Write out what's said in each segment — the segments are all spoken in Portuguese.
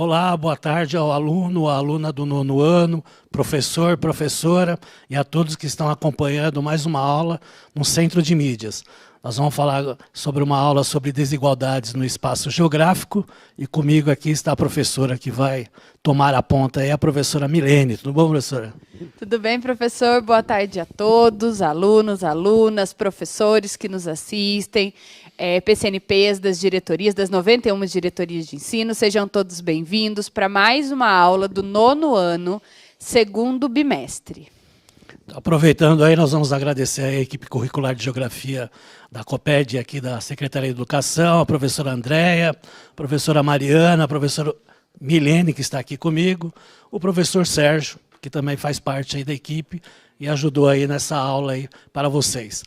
Olá, boa tarde ao aluno, à aluna do 9º ano, professor, professora e a todos que estão acompanhando mais uma aula no Centro de Mídias. Nós vamos falar sobre uma aula sobre desigualdades no espaço geográfico e comigo aqui está a professora que vai tomar a ponta, é a professora Milene. Tudo bom, professora? Tudo bem, professor? Boa tarde a todos, alunos, alunas, professores que nos assistem, PCNPs das diretorias, das 91 diretorias de ensino. Sejam todos bem-vindos para mais uma aula do 9º ano, segundo bimestre. Aproveitando aí, nós vamos agradecer a equipe curricular de Geografia da COPED, aqui da Secretaria de Educação, a professora Andréia, a professora Mariana, a professora Milene, que está aqui comigo, o professor Sérgio, que também faz parte aí da equipe e ajudou aí nessa aula aí para vocês.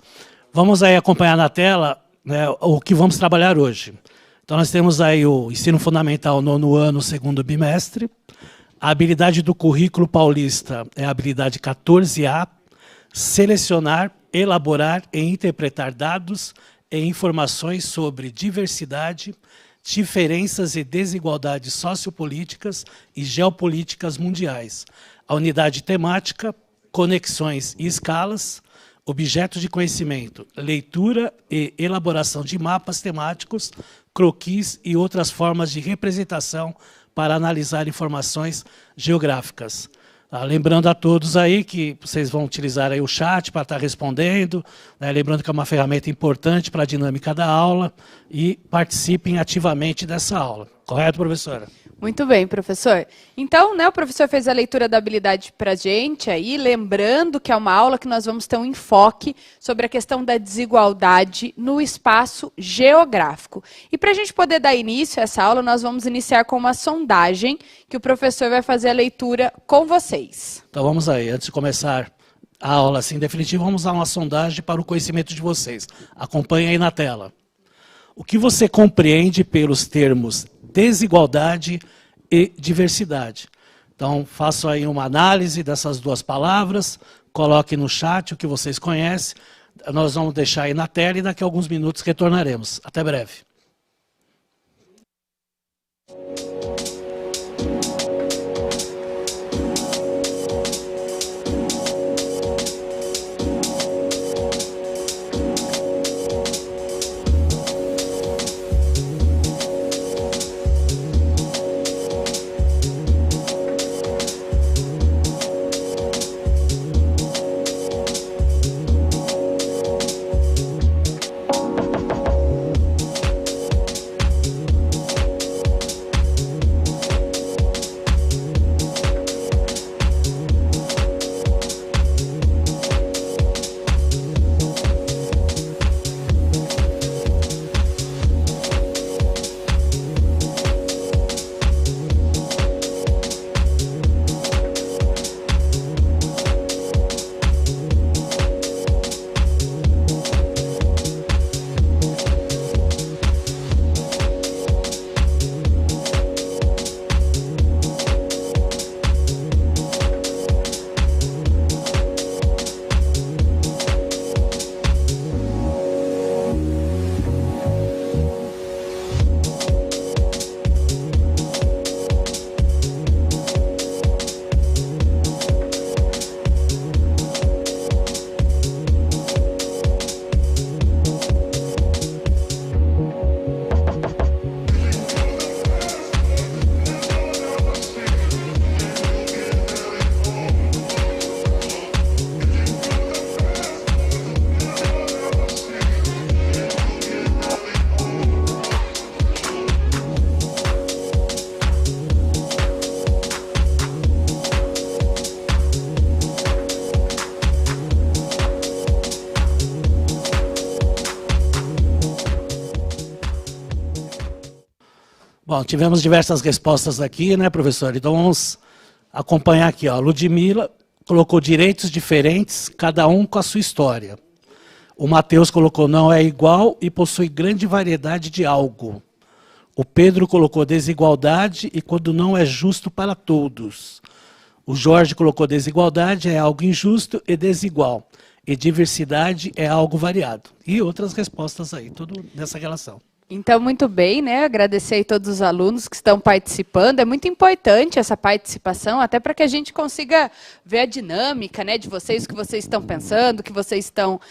Vamos aí acompanhar na tela, né, o que vamos trabalhar hoje. Então nós temos aí o ensino fundamental 9º ano, segundo bimestre. A habilidade do currículo paulista é a habilidade 14A, selecionar, elaborar e interpretar dados e informações sobre diversidade, diferenças e desigualdades sociopolíticas e geopolíticas mundiais. A unidade temática, conexões e escalas, objeto de conhecimento, leitura e elaboração de mapas temáticos, croquis e outras formas de representação para analisar informações geográficas. Lembrando a todos aí que vocês vão utilizar aí o chat para estar respondendo, né? Lembrando que é uma ferramenta importante para a dinâmica da aula e participem ativamente dessa aula. Correto, professora? Muito bem, professor. Então, né, o professor fez a leitura da habilidade para a gente aí, lembrando que é uma aula que nós vamos ter um enfoque sobre a questão da desigualdade no espaço geográfico. E para a gente poder dar início a essa aula, nós vamos iniciar com uma sondagem que o professor vai fazer a leitura com vocês. Então vamos aí, antes de começar a aula assim definitiva, vamos dar uma sondagem para o conhecimento de vocês. Acompanhe aí na tela. O que você compreende pelos termos desigualdade e diversidade? Então, faço aí uma análise dessas duas palavras, coloque no chat o que vocês conhecem, nós vamos deixar aí na tela e daqui a alguns minutos retornaremos. Até breve. Bom, tivemos diversas respostas aqui, né, professor? Então vamos acompanhar aqui, ó. Ludmila colocou direitos diferentes, cada um com a sua história. O Matheus colocou não é igual e possui grande variedade de algo. O Pedro colocou desigualdade e quando não é justo para todos. O Jorge colocou desigualdade é algo injusto e desigual. E diversidade é algo variado. E outras respostas aí, tudo nessa relação. Então, muito bem, né? Agradecer a todos os alunos que estão participando. É muito importante essa participação, até para que a gente consiga ver a dinâmica, né, de vocês, o que vocês estão pensando, o que vocês estão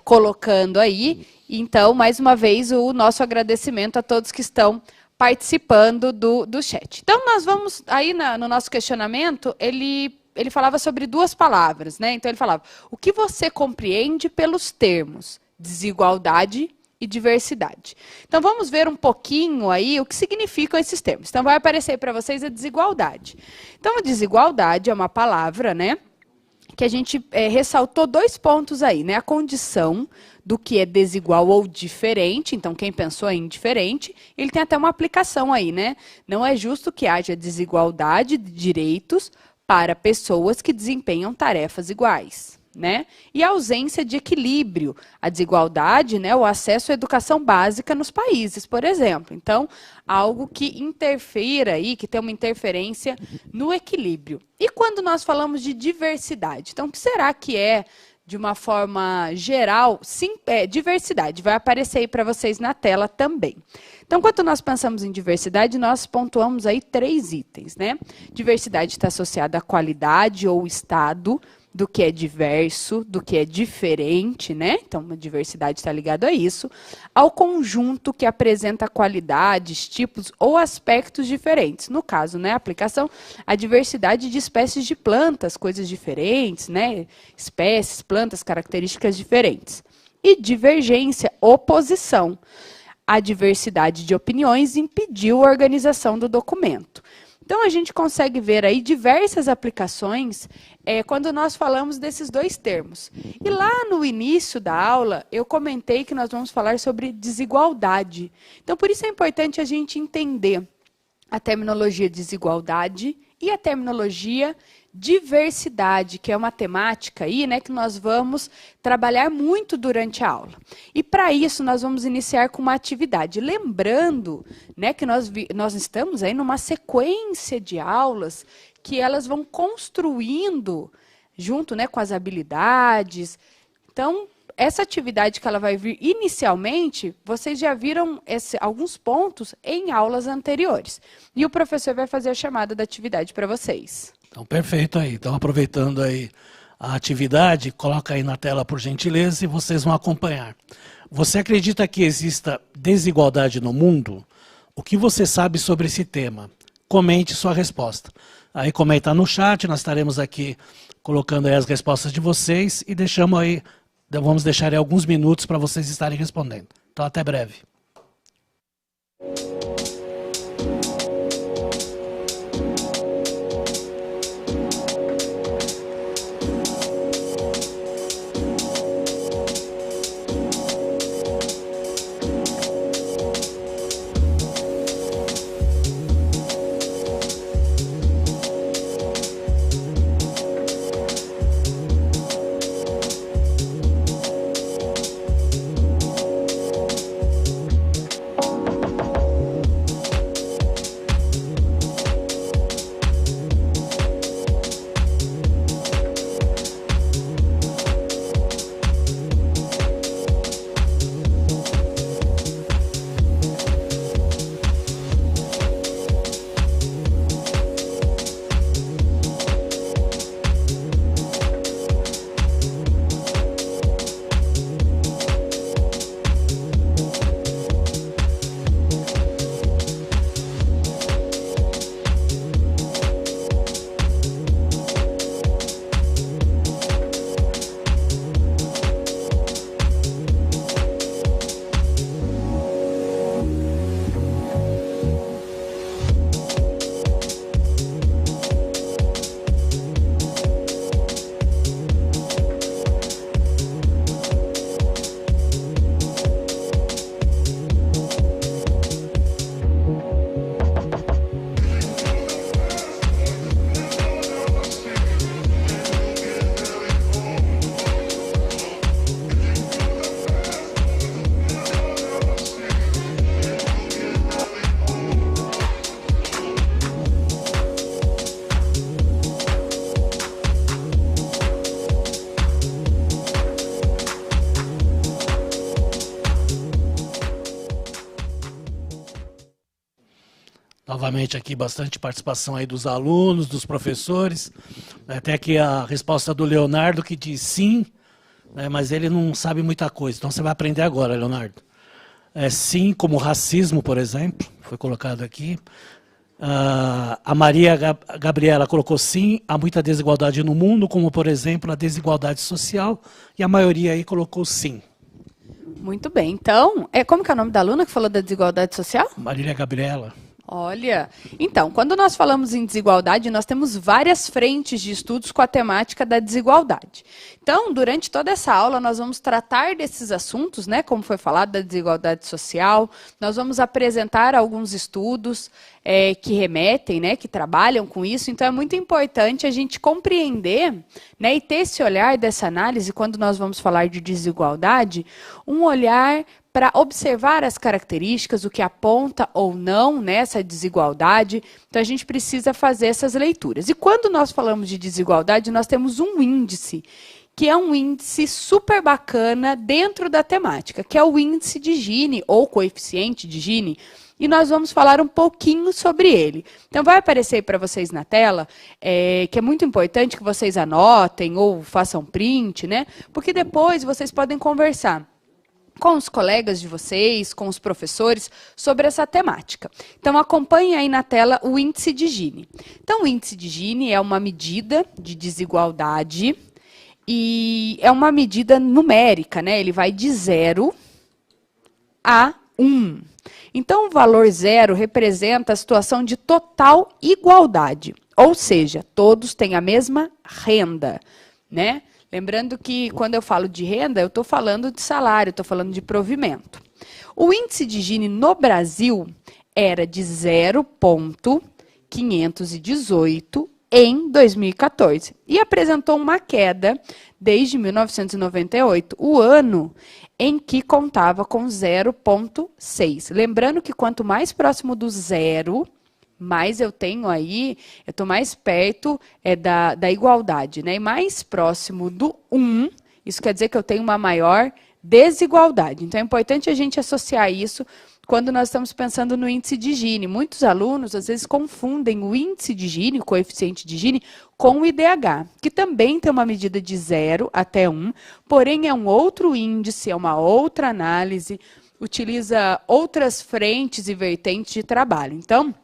colocando aí. Então, mais uma vez, o nosso agradecimento a todos que estão participando do chat. Então, nós vamos, aí no nosso questionamento, ele falava sobre duas palavras, né? Então, ele falava, o que você compreende pelos termos desigualdade e diversidade. Então, vamos ver um pouquinho aí o que significam esses termos. Então, vai aparecer para vocês a desigualdade. Então, a desigualdade é uma palavra, né, que a gente ressaltou 2 pontos aí, né? A condição do que é desigual ou diferente. Então, quem pensou em indiferente, ele tem até uma aplicação aí, né? Não é justo que haja desigualdade de direitos para pessoas que desempenham tarefas iguais. Né? E a ausência de equilíbrio, a desigualdade, né, o acesso à educação básica nos países, por exemplo. Então, algo que interfira aí, que tem uma interferência no equilíbrio. E quando nós falamos de diversidade? Então, o que será que é, de uma forma geral, sim, diversidade? Vai aparecer aí para vocês na tela também. Então, quando nós pensamos em diversidade, nós pontuamos aí 3 itens, né? Diversidade está associada à qualidade ou estado do que é diverso, do que é diferente, né? Então, a diversidade está ligada a isso, ao conjunto que apresenta qualidades, tipos ou aspectos diferentes. No caso, né, a aplicação, a diversidade de espécies de plantas, coisas diferentes, né? Espécies, plantas, características diferentes. E divergência, oposição. A diversidade de opiniões impediu a organização do documento. Então, a gente consegue ver aí diversas aplicações quando nós falamos desses 2 termos. E lá no início da aula, eu comentei que nós vamos falar sobre desigualdade. Então, por isso é importante a gente entender a terminologia desigualdade e a terminologia diversidade, que é uma temática aí, né, que nós vamos trabalhar muito durante a aula. E para isso nós vamos iniciar com uma atividade, lembrando, né, que nós estamos aí numa sequência de aulas que elas vão construindo junto, né, com as habilidades. Então, essa atividade que ela vai vir inicialmente, vocês já viram alguns pontos em aulas anteriores. E o professor vai fazer a chamada da atividade para vocês. Então, perfeito aí. Então, aproveitando aí a atividade, coloca aí na tela, por gentileza, e vocês vão acompanhar. Você acredita que exista desigualdade no mundo? O que você sabe sobre esse tema? Comente sua resposta. Aí comenta no chat, nós estaremos aqui colocando aí as respostas de vocês e vamos deixar aí alguns minutos para vocês estarem respondendo. Então, até breve. Novamente aqui bastante participação aí dos alunos, dos professores. Até aqui a resposta do Leonardo que diz sim, né, mas ele não sabe muita coisa. Então você vai aprender agora, Leonardo. Sim, como racismo, por exemplo, foi colocado aqui. A Maria Gabriela colocou sim, há muita desigualdade no mundo, como, por exemplo, a desigualdade social, e a maioria aí colocou sim. Muito bem. Então, como que é o nome da aluna que falou da desigualdade social? Marília Gabriela. Olha, então, quando nós falamos em desigualdade, nós temos várias frentes de estudos com a temática da desigualdade. Então, durante toda essa aula, nós vamos tratar desses assuntos, né, como foi falado, da desigualdade social, nós vamos apresentar alguns estudos que remetem, né, que trabalham com isso, então é muito importante a gente compreender, né, e ter esse olhar dessa análise, quando nós vamos falar de desigualdade, um olhar para observar as características, o que aponta ou não nessa desigualdade. Então, a gente precisa fazer essas leituras. E quando nós falamos de desigualdade, nós temos um índice, que é um índice super bacana dentro da temática, que é o índice de Gini, ou coeficiente de Gini, e nós vamos falar um pouquinho sobre ele. Então, vai aparecer para vocês na tela, que é muito importante que vocês anotem ou façam print, né? Porque depois vocês podem conversar com os colegas de vocês, com os professores, sobre essa temática. Então, acompanhe aí na tela o índice de Gini. Então, o índice de Gini é uma medida de desigualdade e é uma medida numérica, né? Ele vai de 0 a 1. Então, o valor 0 representa a situação de total igualdade, ou seja, todos têm a mesma renda, né? Lembrando que, quando eu falo de renda, eu estou falando de salário, estou falando de provimento. O índice de Gini no Brasil era de 0,518 em 2014 e apresentou uma queda desde 1998, o ano em que contava com 0,6. Lembrando que quanto mais próximo do zero, mais eu tenho aí, eu estou mais perto da igualdade, né? E mais próximo do 1, isso quer dizer que eu tenho uma maior desigualdade. Então, é importante a gente associar isso quando nós estamos pensando no índice de Gini. Muitos alunos, às vezes, confundem o índice de Gini, o coeficiente de Gini, com o IDH, que também tem uma medida de 0 até 1, porém é um outro índice, é uma outra análise, utiliza outras frentes e vertentes de trabalho. Então,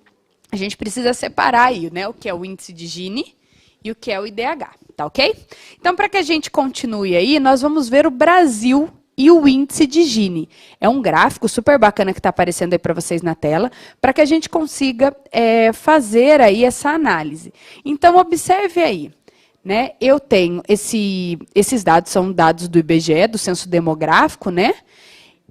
a gente precisa separar aí, né, o que é o índice de Gini e o que é o IDH, tá ok? Então, para que a gente continue aí, nós vamos ver o Brasil e o índice de Gini. É um gráfico super bacana que está aparecendo aí para vocês na tela, para que a gente consiga fazer aí essa análise. Então, observe aí, né? Eu tenho esses dados, são dados do IBGE, do Censo Demográfico, né?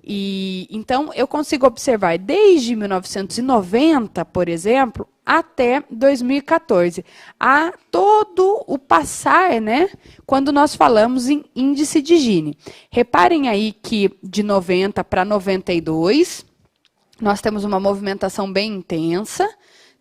E, então, eu consigo observar desde 1990, por exemplo, até 2014, a todo o passar, né, quando nós falamos em índice de Gini. Reparem aí que de 90 para 92, nós temos uma movimentação bem intensa,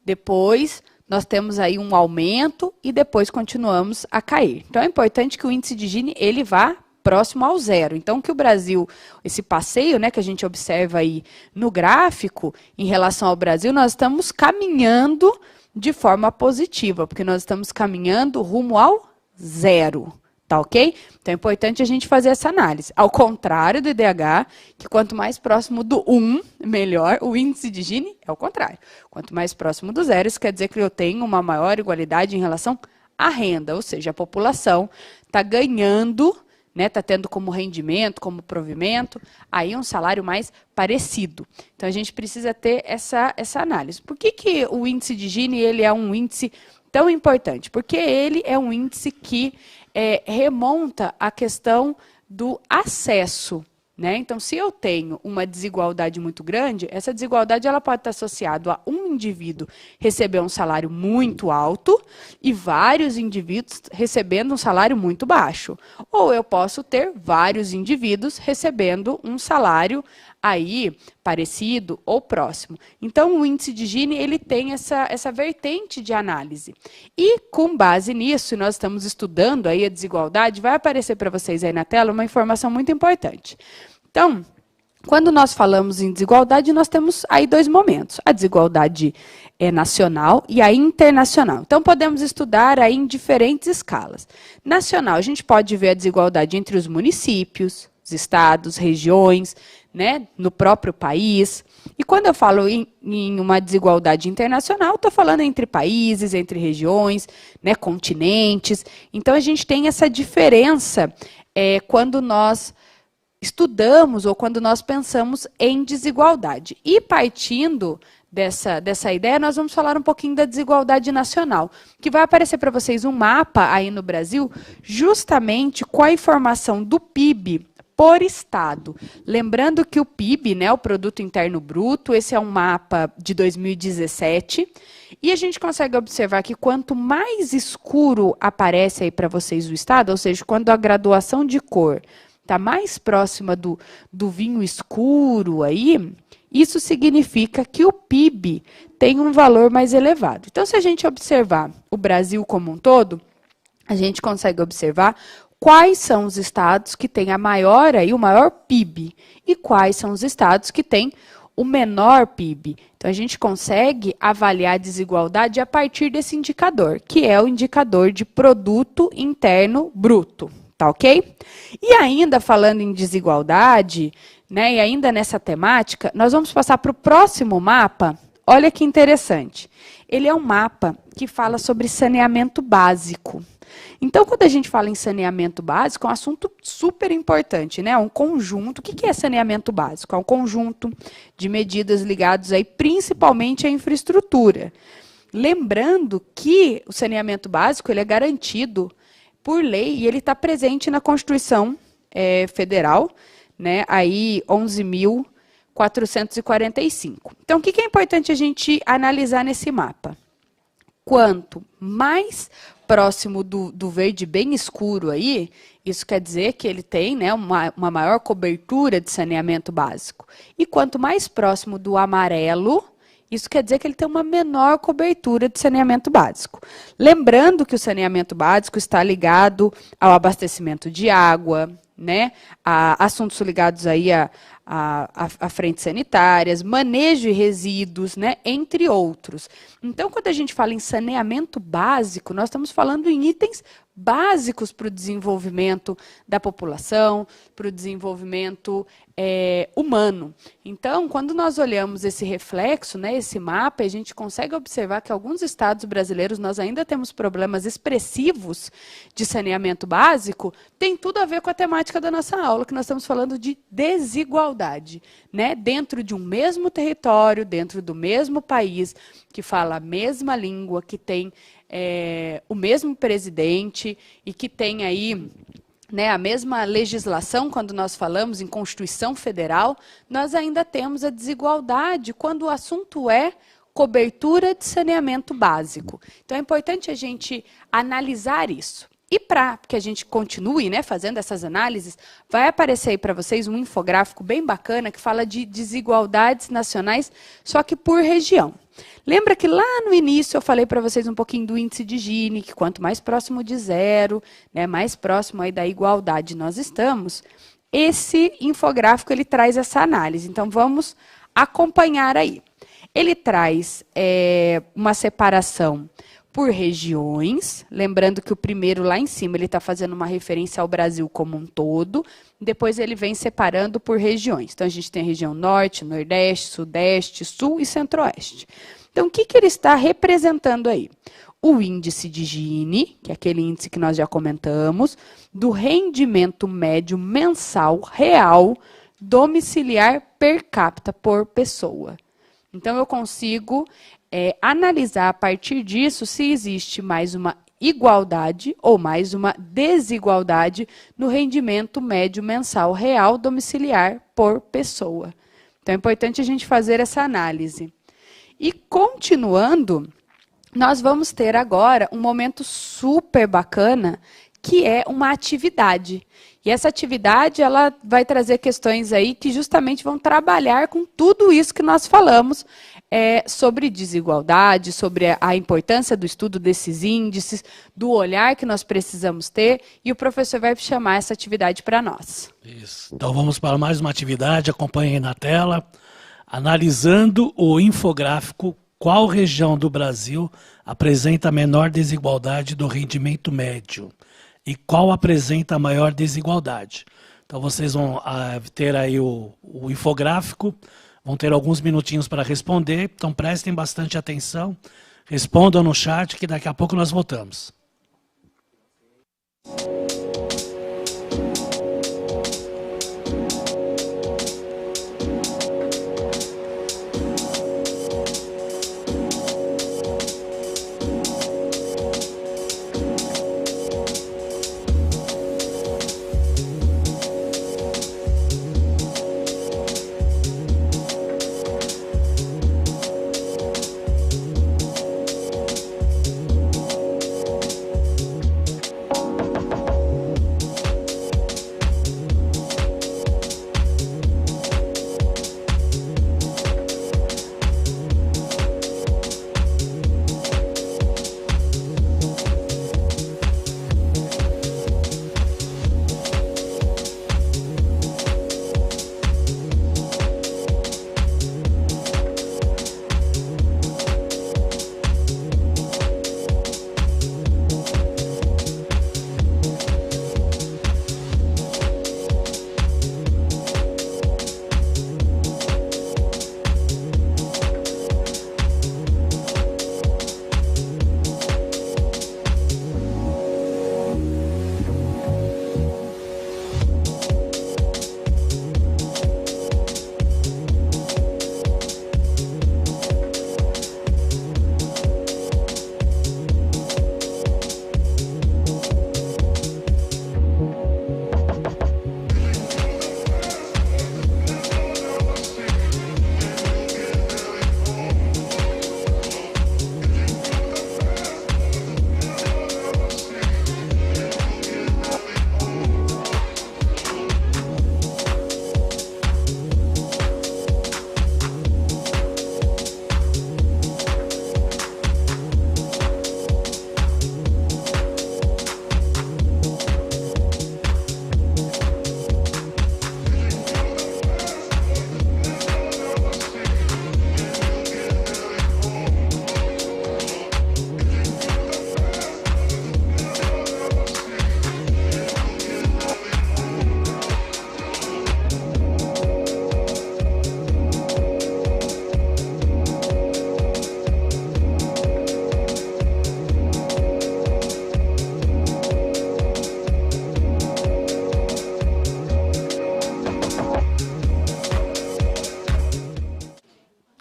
depois nós temos aí um aumento e depois continuamos a cair. Então, é importante que o índice de Gini ele vá próximo ao zero. Então, que o Brasil, esse passeio, né, que a gente observa aí no gráfico, em relação ao Brasil, nós estamos caminhando de forma positiva, porque nós estamos caminhando rumo ao zero, tá ok? Então, é importante a gente fazer essa análise. Ao contrário do IDH, que quanto mais próximo do 1, melhor, o índice de Gini é o contrário. Quanto mais próximo do zero, isso quer dizer que eu tenho uma maior igualdade em relação à renda, ou seja, a população está ganhando, né, está tendo como rendimento, como provimento, aí um salário mais parecido. Então, a gente precisa ter essa análise. Por que o índice de Gini ele é um índice tão importante? Porque ele é um índice que remonta à questão do acesso. Né? Então, se eu tenho uma desigualdade muito grande, essa desigualdade ela pode estar associada a um indivíduo receber um salário muito alto e vários indivíduos recebendo um salário muito baixo. Ou eu posso ter vários indivíduos recebendo um salário aí parecido ou próximo. Então, o índice de Gini ele tem essa vertente de análise. E, com base nisso, nós estamos estudando aí a desigualdade, vai aparecer para vocês aí na tela uma informação muito importante. Então, Quando nós falamos em desigualdade, nós temos aí dois momentos. A desigualdade nacional e a internacional. Então, podemos estudar aí em diferentes escalas. Nacional, a gente pode ver a desigualdade entre os municípios, os estados, regiões, né, no próprio país. E quando eu falo em uma desigualdade internacional, estou falando entre países, entre regiões, né, continentes. Então, a gente tem essa diferença quando nós estudamos ou quando nós pensamos em desigualdade. E partindo dessa ideia, nós vamos falar um pouquinho da desigualdade nacional, que vai aparecer para vocês um mapa aí no Brasil, justamente com a informação do PIB por estado. Lembrando que o PIB, né, o Produto Interno Bruto, esse é um mapa de 2017, e a gente consegue observar que quanto mais escuro aparece aí para vocês o estado, ou seja, quando a graduação de cor está mais próxima do vinho escuro aí, isso significa que o PIB tem um valor mais elevado. Então, se a gente observar o Brasil como um todo, a gente consegue observar quais são os estados que têm o maior PIB e quais são os estados que têm o menor PIB. Então, a gente consegue avaliar a desigualdade a partir desse indicador, que é o indicador de Produto Interno Bruto. Tá ok? E ainda falando em desigualdade, né, e ainda nessa temática, nós vamos passar para o próximo mapa. Olha que interessante. Ele é um mapa que fala sobre saneamento básico. Então, quando a gente fala em saneamento básico, é um assunto super importante, né? É um conjunto. O que é saneamento básico? É um conjunto de medidas ligadas aí principalmente à infraestrutura. Lembrando que o saneamento básico ele é garantido por lei, e ele está presente na Constituição Federal, né, aí 11.445. Então, o que é importante a gente analisar nesse mapa? Quanto mais próximo do verde bem escuro aí, isso quer dizer que ele tem, né, uma maior cobertura de saneamento básico. E quanto mais próximo do amarelo, isso quer dizer que ele tem uma menor cobertura de saneamento básico. Lembrando que o saneamento básico está ligado ao abastecimento de água, né, a assuntos ligados aí a frentes sanitárias, manejo de resíduos, né, entre outros. Então, quando a gente fala em saneamento básico, nós estamos falando em itens básicos para o desenvolvimento da população, para o desenvolvimento humano. Então, quando nós olhamos esse reflexo, né, esse mapa, a gente consegue observar que alguns estados brasileiros nós ainda temos problemas expressivos de saneamento básico, tem tudo a ver com a temática da nossa aula, que nós estamos falando de desigualdade, né, dentro de um mesmo território, dentro do mesmo país, que fala a mesma língua, que tem o mesmo presidente e que tem aí, né, a mesma legislação, quando nós falamos em Constituição Federal, nós ainda temos a desigualdade quando o assunto é cobertura de saneamento básico. Então, é importante a gente analisar isso. E para que a gente continue, né, fazendo essas análises, vai aparecer aí para vocês um infográfico bem bacana que fala de desigualdades nacionais, só que por região. Lembra que lá no início eu falei para vocês um pouquinho do índice de Gini, que quanto mais próximo de zero, né, mais próximo aí da igualdade nós estamos, esse infográfico ele traz essa análise. Então, vamos acompanhar aí. Ele traz uma separação por regiões, lembrando que o primeiro lá em cima ele está fazendo uma referência ao Brasil como um todo, depois ele vem separando por regiões. Então, a gente tem a região norte, nordeste, sudeste, sul e centro-oeste. Então, o que ele está representando aí? O índice de Gini, que é aquele índice que nós já comentamos, do rendimento médio mensal real domiciliar per capita por pessoa. Então, eu consigo analisar a partir disso se existe mais uma igualdade ou mais uma desigualdade no rendimento médio mensal real domiciliar por pessoa. Então, é importante a gente fazer essa análise. E, continuando, nós vamos ter agora um momento super bacana, que é uma atividade. E essa atividade ela vai trazer questões aí que justamente vão trabalhar com tudo isso que nós falamos sobre desigualdade, sobre a importância do estudo desses índices, do olhar que nós precisamos ter, e o professor vai chamar essa atividade para nós. Isso. Então vamos para mais uma atividade, acompanhem na tela. Analisando o infográfico, qual região do Brasil apresenta a menor desigualdade do rendimento médio? E qual apresenta a maior desigualdade? Então vocês vão ter aí o infográfico, vão ter alguns minutinhos para responder, então prestem bastante atenção, respondam no chat que daqui a pouco nós voltamos.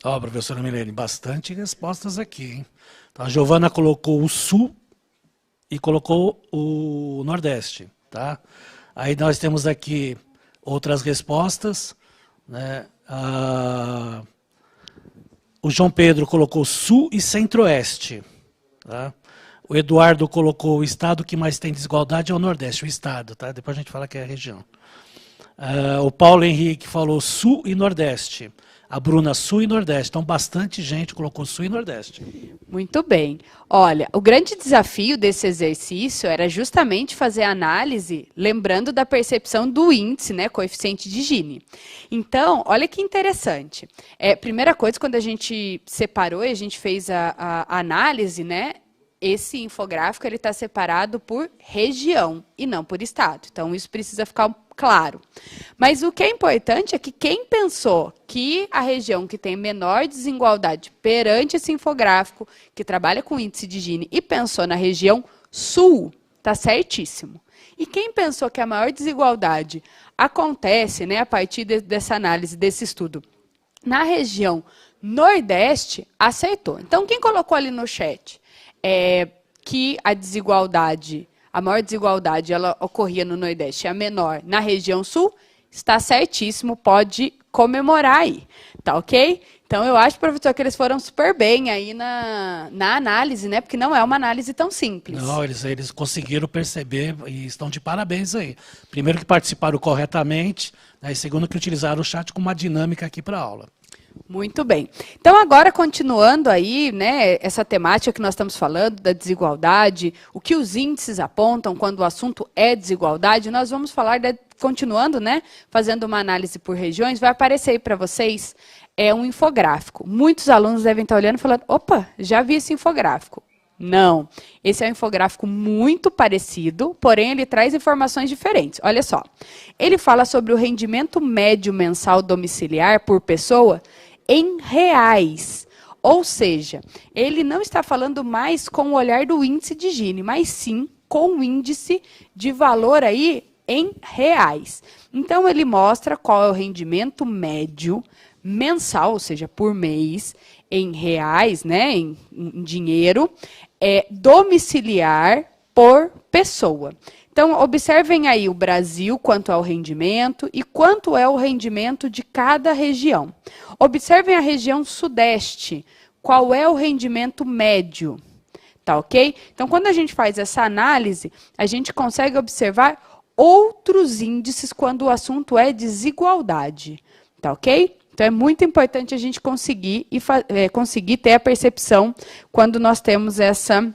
Ó, professora Milene, bastante respostas aqui, hein? Então, a Giovana colocou o Sul e colocou o Nordeste, tá? Aí nós temos aqui outras respostas, né? O João Pedro colocou Sul e Centro-Oeste, tá? O Eduardo colocou o estado que mais tem desigualdade é o Nordeste, o estado, tá? Depois a gente fala que é a região. O Paulo Henrique falou Sul e Nordeste. A Bruna, Sul e Nordeste. Então, bastante gente colocou Sul e Nordeste. Muito bem. Olha, o grande desafio desse exercício era justamente fazer a análise, lembrando da percepção do índice, né, coeficiente de Gini. Então, olha que interessante. Primeira coisa, quando a gente separou e a gente fez a análise, né, esse infográfico ele está separado por região e não por estado. Então, isso precisa ficar claro. Mas o que é importante é que quem pensou que a região que tem menor desigualdade perante esse infográfico, que trabalha com índice de Gini, e pensou na região sul, está certíssimo. E quem pensou que a maior desigualdade acontece, né, a partir dessa análise, desse estudo, na região nordeste, acertou. Então, quem colocou ali no chat que a desigualdade, a maior desigualdade, ela ocorria no Nordeste, a menor na região Sul, está certíssimo, pode comemorar aí, tá ok? Então, eu acho, professor, que eles foram super bem aí na análise, né? Porque não é uma análise tão simples. Não, eles conseguiram perceber e estão de parabéns aí. Primeiro que participaram corretamente, né, e segundo que utilizaram o chat com uma dinâmica aqui para a aula. Muito bem. Então, agora, continuando aí, né, essa temática que nós estamos falando, da desigualdade, o que os índices apontam quando o assunto é desigualdade, nós vamos falar, continuando, né, fazendo uma análise por regiões, vai aparecer aí para vocês um infográfico. Muitos alunos devem estar olhando e falando, opa, já vi esse infográfico. Não, esse é um infográfico muito parecido, porém ele traz informações diferentes. Olha só, ele fala sobre o rendimento médio mensal domiciliar por pessoa em reais. Ou seja, ele não está falando mais com o olhar do índice de Gini, mas sim com o índice de valor aí em reais. Então, ele mostra qual é o rendimento médio mensal, ou seja, por mês, em reais, né, em dinheiro, domiciliar por pessoa. Então, observem aí o Brasil, quanto é o rendimento e quanto é o rendimento de cada região. Observem a região sudeste, qual é o rendimento médio, tá ok? Então, quando a gente faz essa análise, a gente consegue observar outros índices quando o assunto é desigualdade, tá ok? Então, é muito importante a gente conseguir ter a percepção quando nós temos essa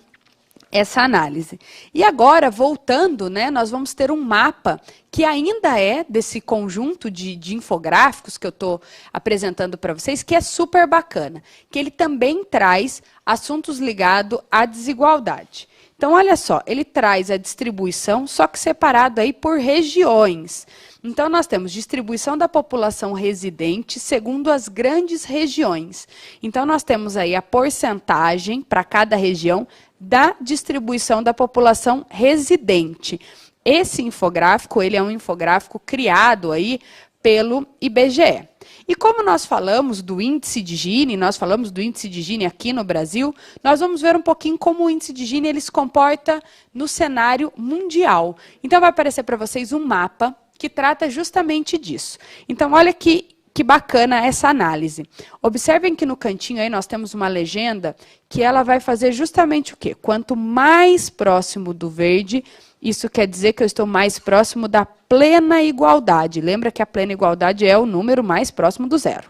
análise. E agora, voltando, né, nós vamos ter um mapa que ainda é desse conjunto de infográficos que eu estou apresentando para vocês, que é super bacana, que ele também traz assuntos ligados à desigualdade. Então, olha só, ele traz a distribuição, só que separado aí por regiões. Então, nós temos distribuição da população residente segundo as grandes regiões. Então, nós temos aí a porcentagem para cada região da distribuição da população residente. Esse infográfico, ele é um infográfico criado aí pelo IBGE. E como nós falamos do índice de Gini, nós falamos do índice de Gini aqui no Brasil, nós vamos ver um pouquinho como o índice de Gini ele se comporta no cenário mundial. Então, vai aparecer para vocês um mapa que trata justamente disso. Então, olha que bacana essa análise. Observem que no cantinho aí nós temos uma legenda que ela vai fazer justamente o quê? Quanto mais próximo do verde, isso quer dizer que eu estou mais próximo da plena igualdade. Lembra que a plena igualdade é o número mais próximo do zero.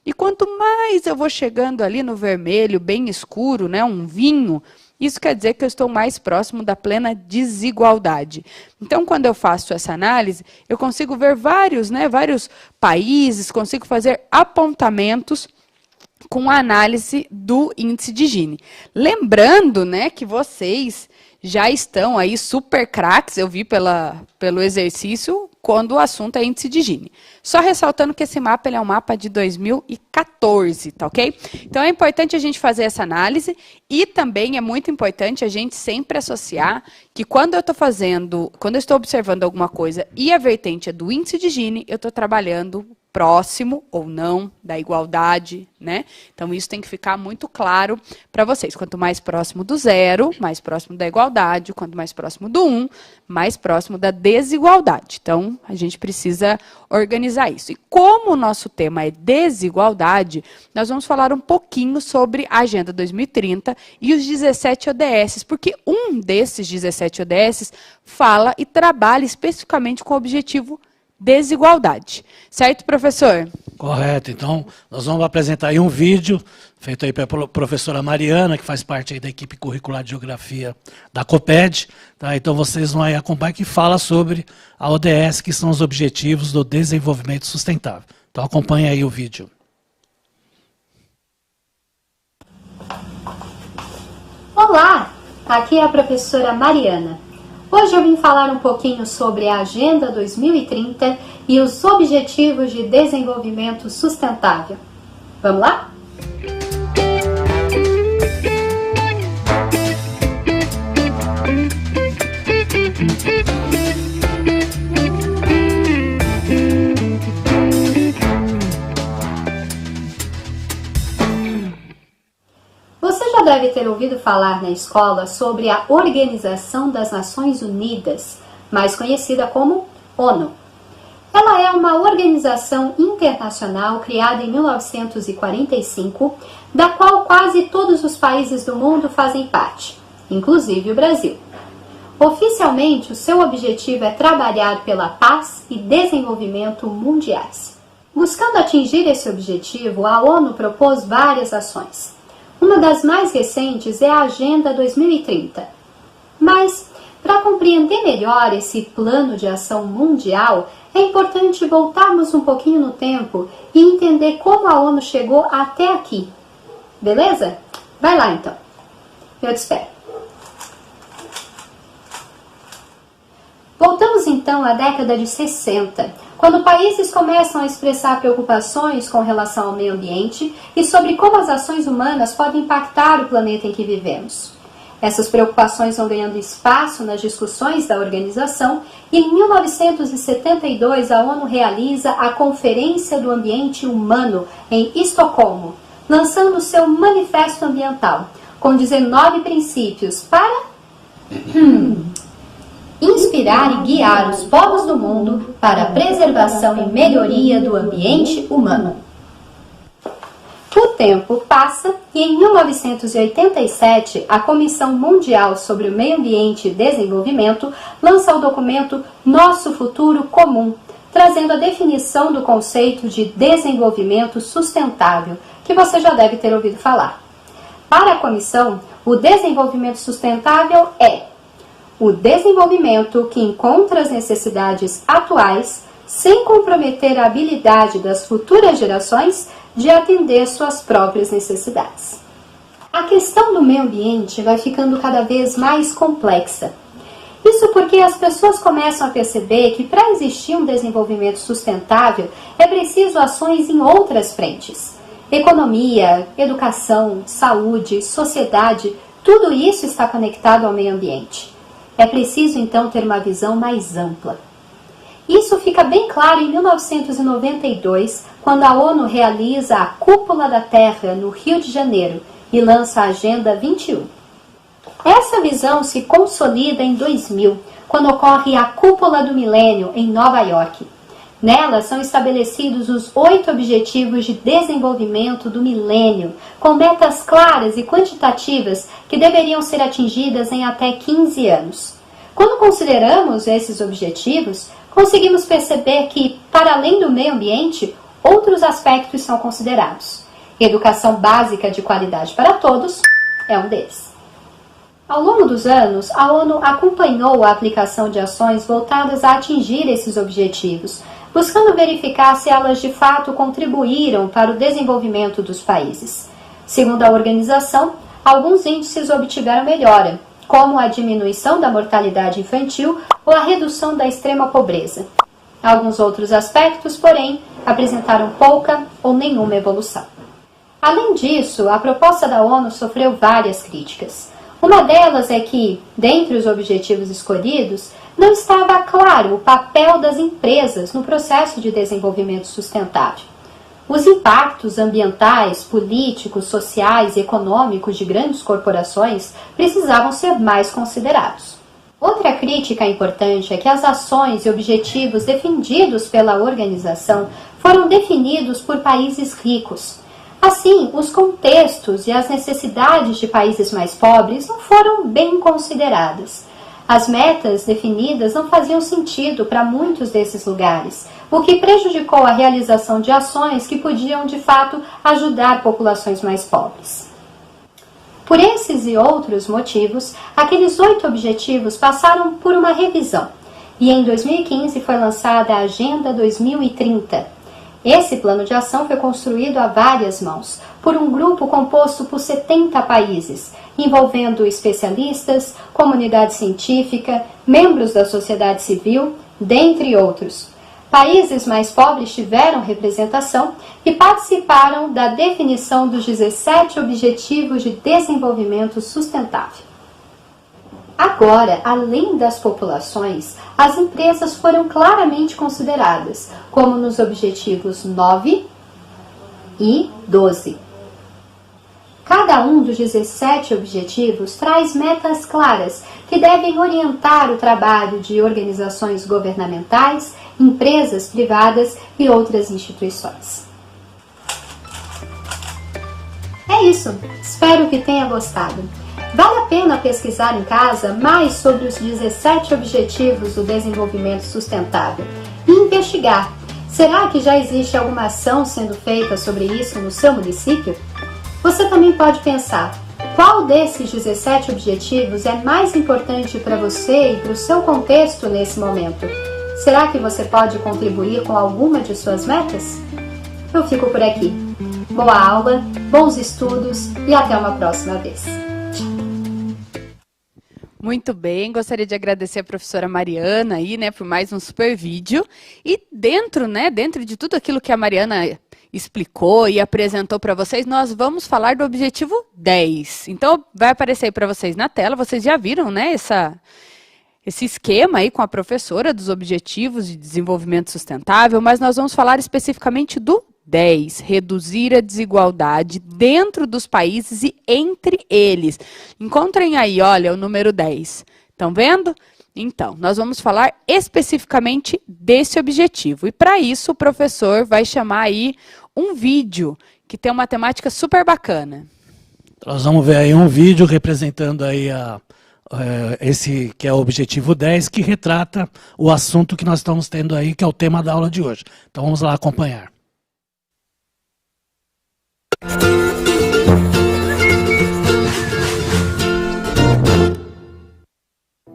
E quanto mais eu vou chegando ali no vermelho, bem escuro, né, um vinho, isso quer dizer que eu estou mais próximo da plena desigualdade. Então, quando eu faço essa análise, eu consigo ver vários países, consigo fazer apontamentos com a análise do índice de Gini. Lembrando, né, que vocês já estão aí super craques, eu vi pelo exercício, quando o assunto é índice de Gini. Só ressaltando que esse mapa ele é um mapa de 2014, tá ok? Então, é importante a gente fazer essa análise e também é muito importante a gente sempre associar que quando eu estou observando alguma coisa e a vertente é do índice de Gini, eu estou trabalhando próximo ou não da igualdade, né? Então, isso tem que ficar muito claro para vocês. Quanto mais próximo do zero, mais próximo da igualdade. Quanto mais próximo do 1, mais próximo da desigualdade. Então, a gente precisa organizar isso. E como o nosso tema é desigualdade, nós vamos falar um pouquinho sobre a Agenda 2030 e os 17 ODS, porque um desses 17 ODS fala e trabalha especificamente com o objetivo desigualdade. Certo, professor? Correto. Então, nós vamos apresentar aí um vídeo feito aí pela professora Mariana, que faz parte aí da equipe curricular de Geografia da COPED. Tá? Então, vocês vão aí acompanhar que fala sobre a ODS, que são os Objetivos do Desenvolvimento Sustentável. Então, acompanhe aí o vídeo. Olá, aqui é a professora Mariana. Hoje eu vim falar um pouquinho sobre a Agenda 2030 e os Objetivos de Desenvolvimento Sustentável. Vamos lá? Você já deve ter ouvido falar na escola sobre a Organização das Nações Unidas, mais conhecida como ONU. Ela é uma organização internacional criada em 1945, da qual quase todos os países do mundo fazem parte, inclusive o Brasil. Oficialmente, o seu objetivo é trabalhar pela paz e desenvolvimento mundiais. Buscando atingir esse objetivo, a ONU propôs várias ações. Uma das mais recentes é a Agenda 2030. Mas, para compreender melhor esse plano de ação mundial, é importante voltarmos um pouquinho no tempo e entender como a ONU chegou até aqui. Beleza? Vai lá então. Eu te espero. Voltamos então à década de 60, quando países começam a expressar preocupações com relação ao meio ambiente e sobre como as ações humanas podem impactar o planeta em que vivemos. Essas preocupações vão ganhando espaço nas discussões da organização e em 1972 a ONU realiza a Conferência do Ambiente Humano em Estocolmo, lançando seu Manifesto Ambiental, com 19 princípios para inspirar e guiar os povos do mundo para a preservação e melhoria do ambiente humano. O tempo passa e em 1987 a Comissão Mundial sobre o Meio Ambiente e Desenvolvimento lança o documento Nosso Futuro Comum, trazendo a definição do conceito de desenvolvimento sustentável, que você já deve ter ouvido falar. Para a comissão, o desenvolvimento sustentável é o desenvolvimento que encontra as necessidades atuais sem comprometer a habilidade das futuras gerações de atender suas próprias necessidades. A questão do meio ambiente vai ficando cada vez mais complexa. Isso porque as pessoas começam a perceber que para existir um desenvolvimento sustentável é preciso ações em outras frentes. Economia, educação, saúde, sociedade, tudo isso está conectado ao meio ambiente. É preciso então ter uma visão mais ampla. Isso fica bem claro em 1992, quando a ONU realiza a Cúpula da Terra no Rio de Janeiro e lança a Agenda 21. Essa visão se consolida em 2000, quando ocorre a Cúpula do Milênio em Nova York. Nela são estabelecidos os 8 Objetivos de Desenvolvimento do Milênio, com metas claras e quantitativas que deveriam ser atingidas em até 15 anos. Quando consideramos esses objetivos, conseguimos perceber que, para além do meio ambiente, outros aspectos são considerados. Educação básica de qualidade para todos é um deles. Ao longo dos anos, a ONU acompanhou a aplicação de ações voltadas a atingir esses objetivos, buscando verificar se elas de fato contribuíram para o desenvolvimento dos países. Segundo a organização, alguns índices obtiveram melhora, como a diminuição da mortalidade infantil ou a redução da extrema pobreza. Alguns outros aspectos, porém, apresentaram pouca ou nenhuma evolução. Além disso, a proposta da ONU sofreu várias críticas. Uma delas é que, dentre os objetivos escolhidos, não estava claro o papel das empresas no processo de desenvolvimento sustentável. Os impactos ambientais, políticos, sociais e econômicos de grandes corporações precisavam ser mais considerados. Outra crítica importante é que as ações e objetivos defendidos pela organização foram definidos por países ricos. Assim, os contextos e as necessidades de países mais pobres não foram bem consideradas. As metas definidas não faziam sentido para muitos desses lugares, o que prejudicou a realização de ações que podiam, de fato, ajudar populações mais pobres. Por esses e outros motivos, aqueles 8 objetivos passaram por uma revisão, e em 2015 foi lançada a Agenda 2030. Esse plano de ação foi construído a várias mãos, por um grupo composto por 70 países, envolvendo especialistas, comunidade científica, membros da sociedade civil, dentre outros. Países mais pobres tiveram representação e participaram da definição dos 17 Objetivos de Desenvolvimento Sustentável. Agora, além das populações, as empresas foram claramente consideradas, como nos objetivos 9 e 12. Cada um dos 17 objetivos traz metas claras que devem orientar o trabalho de organizações governamentais, empresas privadas e outras instituições. É isso, espero que tenha gostado. Vale a pena pesquisar em casa mais sobre os 17 Objetivos do Desenvolvimento Sustentável e investigar Será que já existe alguma ação sendo feita sobre isso no seu município? Você também pode pensar, qual desses 17 objetivos é mais importante para você e para o seu contexto nesse momento? Será que você pode contribuir com alguma de suas metas? Eu fico por aqui. Boa aula, bons estudos e até uma próxima vez. Muito bem, gostaria de agradecer a professora Mariana aí, por mais um super vídeo. E dentro de tudo aquilo que a Mariana explicou e apresentou para vocês, nós vamos falar do objetivo 10. Então, vai aparecer aí para vocês na tela, vocês já viram, esse esquema aí com a professora dos objetivos de desenvolvimento sustentável, mas nós vamos falar especificamente do 10, reduzir a desigualdade dentro dos países e entre eles. Encontrem aí, olha, o número 10. Estão vendo? Então, nós vamos falar especificamente desse objetivo. E para isso, o professor vai chamar aí um vídeo que tem uma temática super bacana. Nós vamos ver aí um vídeo representando aí esse que é o objetivo 10, que retrata o assunto que nós estamos tendo aí, que é o tema da aula de hoje. Então vamos lá acompanhar.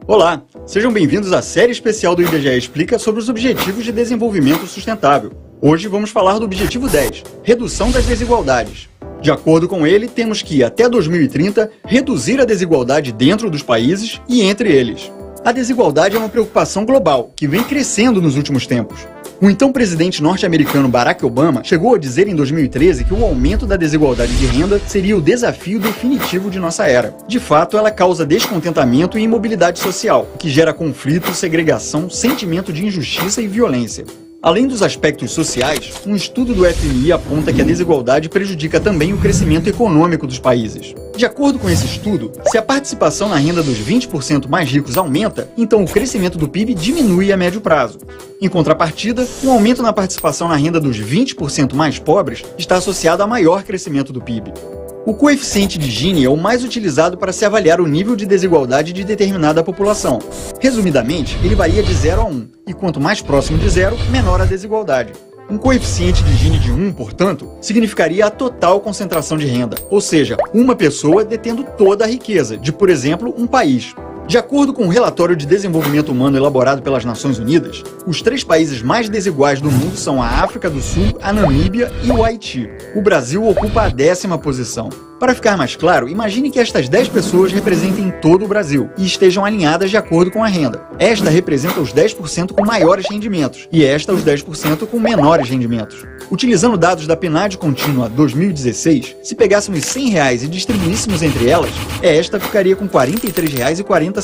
Olá, sejam bem-vindos à série especial do IBGE Explica sobre os Objetivos de Desenvolvimento Sustentável. Hoje vamos falar do objetivo 10, redução das desigualdades. De acordo com ele, temos que, até 2030, reduzir a desigualdade dentro dos países e entre eles. A desigualdade é uma preocupação global, que vem crescendo nos últimos tempos. O então presidente norte-americano Barack Obama chegou a dizer em 2013 que o aumento da desigualdade de renda seria o desafio definitivo de nossa era. De fato, ela causa descontentamento e imobilidade social, o que gera conflito, segregação, sentimento de injustiça e violência. Além dos aspectos sociais, um estudo do FMI aponta que a desigualdade prejudica também o crescimento econômico dos países. De acordo com esse estudo, se a participação na renda dos 20% mais ricos aumenta, então o crescimento do PIB diminui a médio prazo. Em contrapartida, um aumento na participação na renda dos 20% mais pobres está associado a maior crescimento do PIB. O coeficiente de Gini é o mais utilizado para se avaliar o nível de desigualdade de determinada população. Resumidamente, ele varia de 0 a 1, e quanto mais próximo de 0, menor a desigualdade. Um coeficiente de Gini de 1, portanto, significaria a total concentração de renda, ou seja, uma pessoa detendo toda a riqueza de, por exemplo, um país. De acordo com o relatório de desenvolvimento humano elaborado pelas Nações Unidas, os 3 países mais desiguais do mundo são a África do Sul, a Namíbia e o Haiti. O Brasil ocupa a 10ª posição. Para ficar mais claro, imagine que estas 10 pessoas representem todo o Brasil e estejam alinhadas de acordo com a renda. Esta representa os 10% com maiores rendimentos e esta os 10% com menores rendimentos. Utilizando dados da PNAD Contínua 2016, se pegássemos R$100 e distribuíssemos entre elas, esta ficaria com R$ 43,40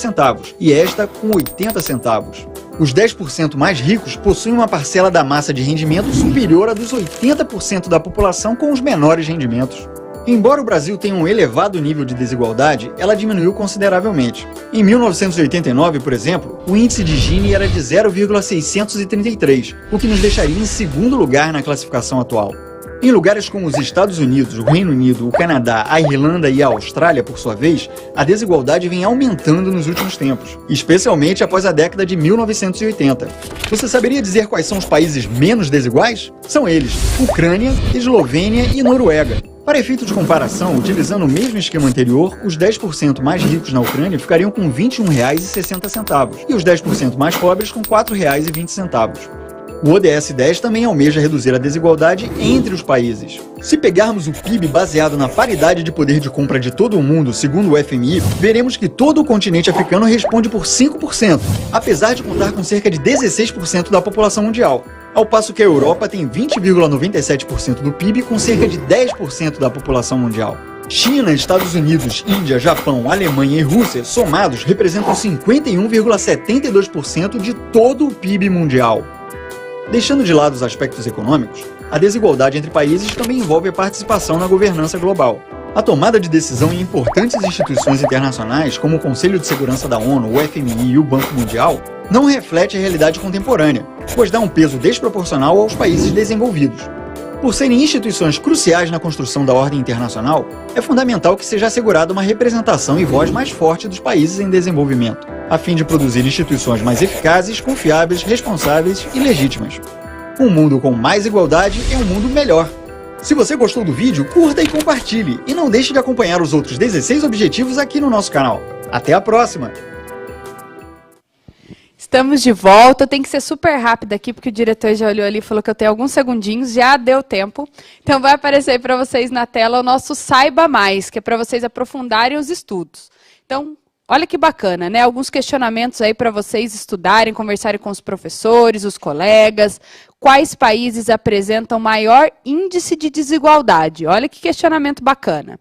e esta com 80 centavos. Os 10% mais ricos possuem uma parcela da massa de rendimento superior à dos 80% da população com os menores rendimentos. Embora o Brasil tenha um elevado nível de desigualdade, ela diminuiu consideravelmente. Em 1989, por exemplo, o índice de Gini era de 0,633, o que nos deixaria em segundo lugar na classificação atual. Em lugares como os Estados Unidos, o Reino Unido, o Canadá, a Irlanda e a Austrália, por sua vez, a desigualdade vem aumentando nos últimos tempos, especialmente após a década de 1980. Você saberia dizer quais são os países menos desiguais? São eles: Ucrânia, Eslovênia e Noruega. Para efeito de comparação, utilizando o mesmo esquema anterior, os 10% mais ricos na Ucrânia ficariam com R$ 21,60 e os 10% mais pobres com R$ 4,20. O ODS 10 também almeja reduzir a desigualdade entre os países. Se pegarmos o PIB baseado na paridade de poder de compra de todo o mundo, segundo o FMI, veremos que todo o continente africano responde por 5%, apesar de contar com cerca de 16% da população mundial. Ao passo que a Europa tem 20,97% do PIB com cerca de 10% da população mundial. China, Estados Unidos, Índia, Japão, Alemanha e Rússia, somados, representam 51,72% de todo o PIB mundial. Deixando de lado os aspectos econômicos, a desigualdade entre países também envolve a participação na governança global. A tomada de decisão em importantes instituições internacionais, como o Conselho de Segurança da ONU, o FMI e o Banco Mundial, não reflete a realidade contemporânea, pois dá um peso desproporcional aos países desenvolvidos. Por serem instituições cruciais na construção da ordem internacional, é fundamental que seja assegurada uma representação e voz mais forte dos países em desenvolvimento, a fim de produzir instituições mais eficazes, confiáveis, responsáveis e legítimas. Um mundo com mais igualdade é um mundo melhor. Se você gostou do vídeo, curta e compartilhe. E não deixe de acompanhar os outros 16 objetivos aqui no nosso canal. Até a próxima! Estamos de volta, tem que ser super rápido aqui, porque o diretor já olhou ali e falou que eu tenho alguns segundinhos, já deu tempo. Então vai aparecer aí para vocês na tela o nosso Saiba Mais, que é para vocês aprofundarem os estudos. Então, olha que bacana, né? Alguns questionamentos aí para vocês estudarem, conversarem com os professores, os colegas. Quais países apresentam maior índice de desigualdade? Olha que questionamento bacana.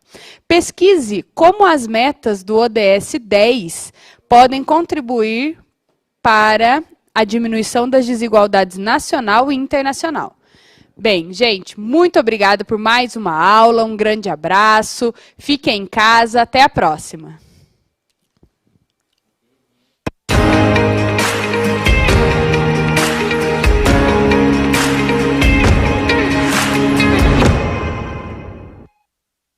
Pesquise como as metas do ODS 10 podem contribuir para a diminuição das desigualdades nacional e internacional. Bem, gente, muito obrigada por mais uma aula, um grande abraço, fiquem em casa, até a próxima.